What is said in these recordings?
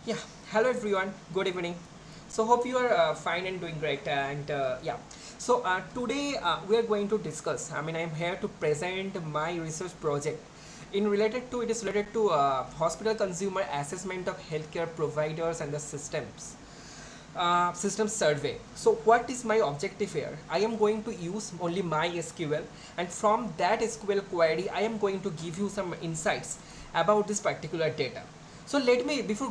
Yeah, hello everyone. Good evening. So hope you are fine and doing great. And yeah, so today we are going to discuss. I am here to present my research project. It is related to hospital consumer assessment of healthcare providers and the system survey. So what is my objective here? I am going to use only my SQL, and from that SQL query I am going to give you some insights about this particular data. So let me, before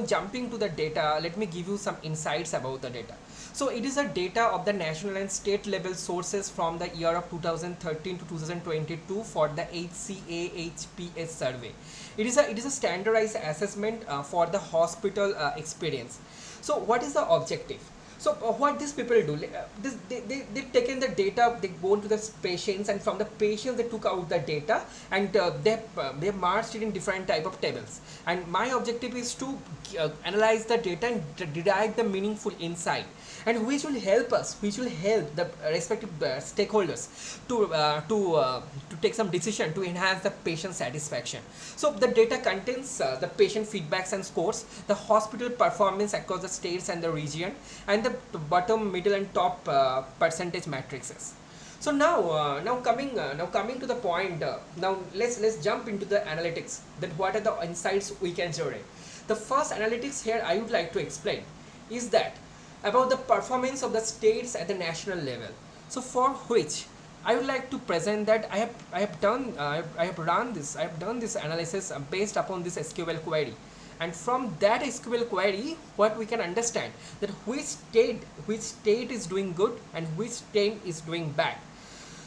jumping to the data, let me give you some insights about the data. So it is a data of the national and state level sources from the year of 2013 to 2022 for the Hcahps survey. It is a standardized assessment for the hospital experience. So what is the objective? So what these people do, they taken the data, they go to the patients, and from the patients they took out the data, and they marched it in different type of tables. And my objective is to analyze the data and derive the meaningful insight, and which will help the respective stakeholders to take some decision to enhance the patient satisfaction. So the data contains the patient feedbacks and scores, the hospital performance across the states and the region, and the bottom, middle, and top percentage matrices. So now coming to the point. Now let's jump into the analytics. That what are the insights we can generate? The first analytics here I would like to explain is that about the performance of the states at the national level. So for which I would like to present that I have done this analysis based upon this SQL query, and from that SQL query what we can understand that which state is doing good and which state is doing bad.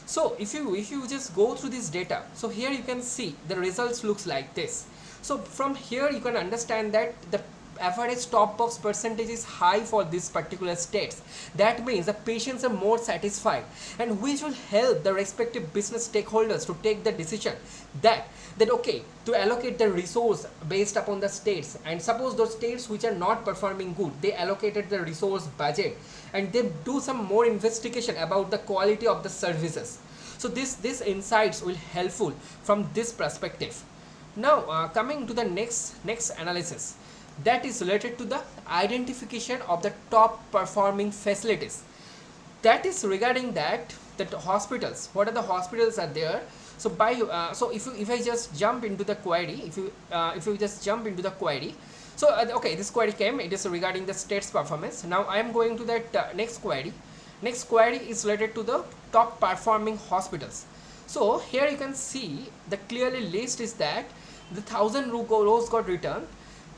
So if you just go through this data, so here you can see the results looks like this. So from here you can understand that the average top box percentage is high for these particular states. That means the patients are more satisfied, and which will help the respective business stakeholders to take the decision that okay, to allocate the resource based upon the states. And suppose those states which are not performing good, they allocated the resource budget, and they do some more investigation about the quality of the services. So this insights will helpful from this perspective. Now coming to the next analysis, that is related to the identification of the top performing facilities. That is regarding that hospitals, what are the hospitals are there. So so if I just jump into the query, if you just jump into the query, so okay, this query came, it is regarding the state's performance. Now I am going to that next query. Next query is related to the top performing hospitals. So here you can see the clearly list is that the 1,000 rows got returned,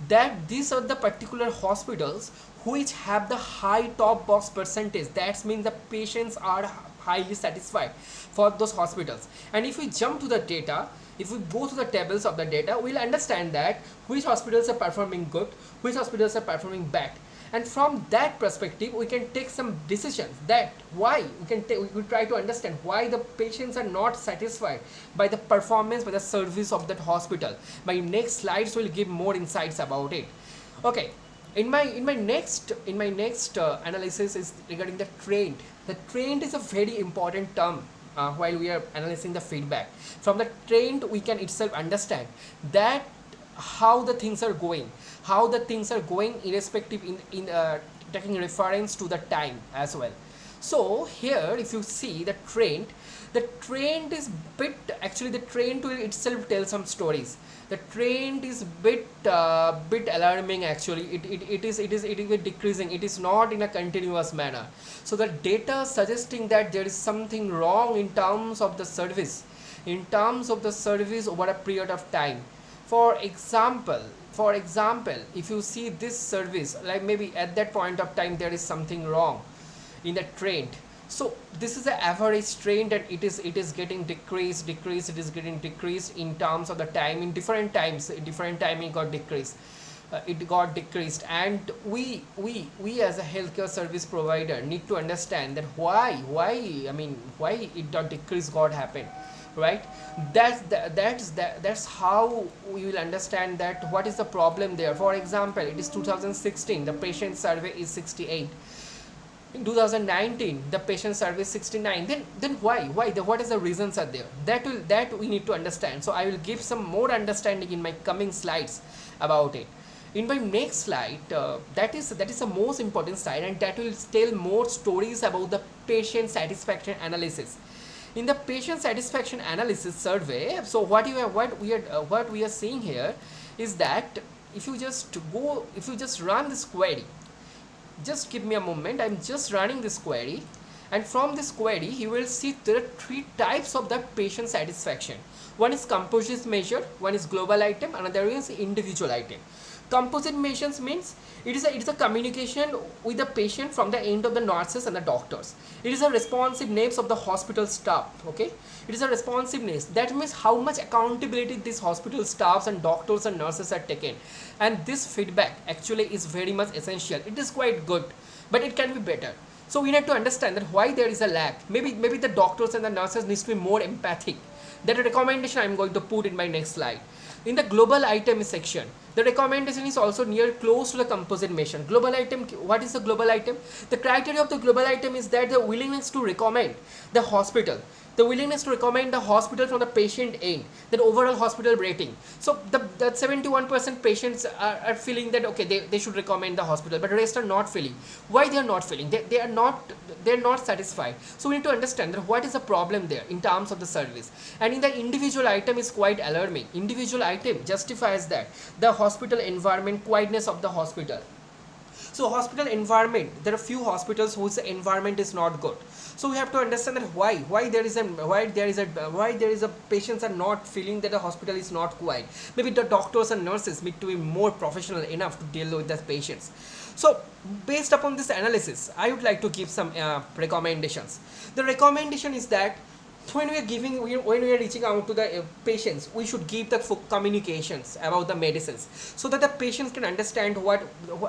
that these are the particular hospitals which have the high top box percentage. That means the patients are highly satisfied for those hospitals. And if we jump to the data, if we go to the tables of the data, we'll understand that which hospitals are performing good, which hospitals are performing bad. And from that perspective we can take some decisions that why we try to understand why the patients are not satisfied by the performance, by the service of that hospital. My next slides will give more insights about it. Okay, in my next analysis is regarding the trend. The trend is a very important term while we are analyzing the feedback. From the trend we can itself understand that how the things are going, irrespective in taking reference to the time as well. So here if you see the trend is actually the trend will itself tell some stories. The trend is bit alarming actually. It is decreasing, it is not in a continuous manner. So the data suggesting that there is something wrong in terms of the service over a period of time. For example, if you see this service, like maybe at that point of time there is something wrong in the trend. So this is the average trend, and it is getting decreased, it is getting decreased in terms of the time. In different times, different timing got decreased. It got decreased, and we as a healthcare service provider need to understand that why it got decrease got happened, right? That's how we will understand that what is the problem there. For example, it is 2016, the patient survey is 68. In 2019 the patient survey is 69. Then why what is the reasons are there, that we need to understand. So I will give some more understanding in my coming slides about it. In my next slide, that is the most important slide, and that will tell more stories about the patient satisfaction analysis. In the patient satisfaction analysis survey, so what we are seeing here is that if you just run this query, just give me a moment, I'm just running this query, and from this query you will see there are three types of the patient satisfaction. One is composite measure, one is global item, another is individual item. Composite measures means it is a communication with the patient from the end of the nurses and the doctors. It is a responsiveness of the hospital staff. Okay, it is a responsiveness. That means how much accountability these hospital staffs and doctors and nurses are taken, and this feedback actually is very much essential. It is quite good, but it can be better. So we need to understand that why there is a lack. Maybe the doctors and the nurses needs to be more empathic. That a recommendation I am going to put in my next slide. In the global item section, the recommendation is also near close to the composite measure. Global item, what is the global item? The criteria of the global item is that the willingness to recommend the hospital, the willingness to recommend the hospital from the patient end, that overall hospital rating. So the 71% patients are feeling that okay, they should recommend the hospital, but the rest are not feeling. Why they are not feeling? They are not satisfied. So we need to understand that what is the problem there in terms of the service. And in the individual item is quite alarming. Individual item justifies that the hospital environment, quietness of the hospital. So hospital environment, there are few hospitals whose environment is not good. So we have to understand that why there is a patients are not feeling that the hospital is not quiet. Maybe the doctors and nurses need to be more professional enough to deal with the patients. So based upon this analysis, I would like to give some recommendations. The recommendation is that when we are reaching out to the patients, we should give the communications about the medicines, so that the patients can understand what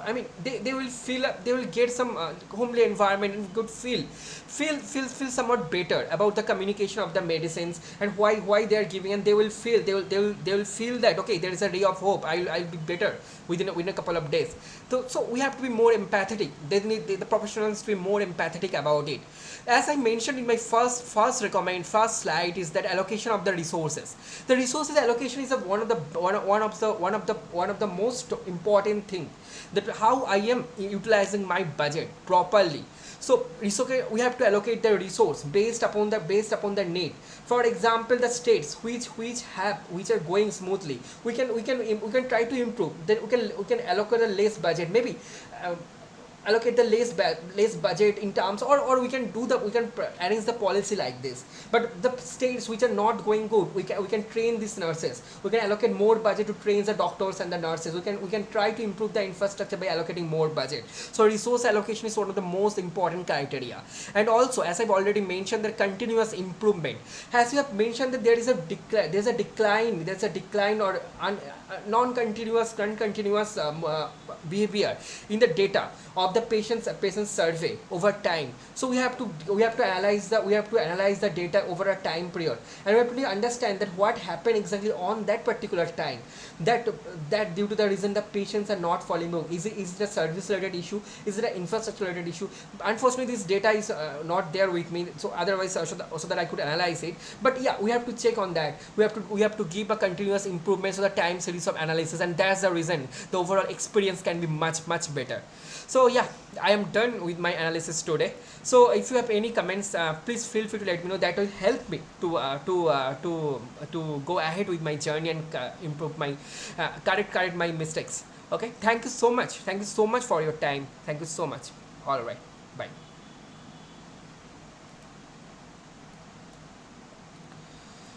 I mean. They will feel, they will get some homely environment and good feel somewhat better about the communication of the medicines and why they are giving, and they will feel that okay, there is a ray of hope. I'll be better within a couple of days. So we have to be more empathetic. They need the professionals to be more empathetic about it. As I mentioned in my first slide, is that allocation of the resources. The resources allocation is one of the most important thing, that how I am utilizing my budget properly. So we have to allocate the resource based upon the need. For example, the states which are going smoothly, we can try to improve. Then we can allocate a less budget, maybe allocate the less budget in terms, or we can arrange the policy like this. But the states which are not going good, we can train these nurses. We can allocate more budget to train the doctors and the nurses. We can try to improve the infrastructure by allocating more budget. So resource allocation is one of the most important criteria. And also, as I've already mentioned, the continuous improvement. As you have mentioned that there's a decline or non-continuous behavior in the data of the patient survey over time. So we have to analyze the data over a time period, and we have to understand that what happened exactly on that particular time, that due to the reason the patients are not following. Is it a service related issue? Is it an infrastructure related issue? Unfortunately, this data is not there with me, so otherwise so that I could analyze it. But yeah, we have to check on that. We have to give a continuous improvement, so the time series of analysis, and that's the reason the overall experience can be much better. So yeah, I am done with my analysis today. So if you have any comments, please feel free to let me know. That will help me to go ahead with my journey and improve my correct my mistakes. Okay, thank you so much for your time. Thank you so much. All right, bye.